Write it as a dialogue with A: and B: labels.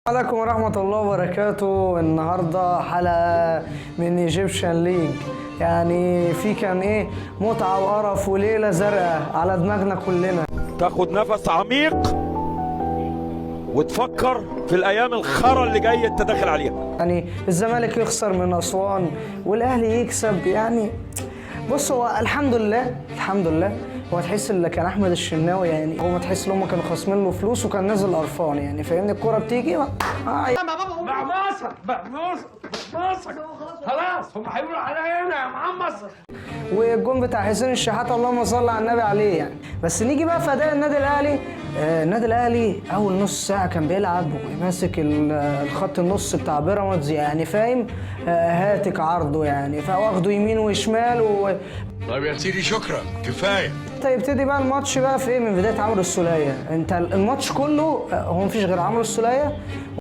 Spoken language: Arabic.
A: عليكم ورحمة الله وبركاته. النهاردة حلقة من ايجيبشن ليج، يعني في كان ايه متعة وقرف وليلة زرقاء على دماغنا كلنا.
B: تاخد نفس عميق وتفكر في الايام الخرا اللي جايه انت داخل عليها.
A: يعني الزمالك يخسر من اسوان والاهلي يكسب، يعني بص هو الحمد لله الحمد لله. هو تحس اللي كان احمد الشناوي، يعني هو ما تحس ان هم كانوا خاصمين له فلوس وكان نازل قرفان، يعني فاهمني. الكوره بتيجي
C: مع مصر خلاص هم هيقولوا عليا هنا يا معمص.
A: والجون بتاع حسين الشحات اللهم صل على النبي عليه يعني. بس نيجي بقى في اداء النادي الاهلي. النادي الاهلي اول نص ساعه كان بيلعب وماسك الخط النص بتاع بيراميدز، يعني فاهم، هاتك عرضه يعني، فواخده يمين وشمال
D: طيب يا سيدي شكرا كفايه.
A: يبتدي بقى الماتش بقى في ايه؟ من بدايه عمرو السوليه. انت الماتش كله هو مفيش غير عمرو السوليه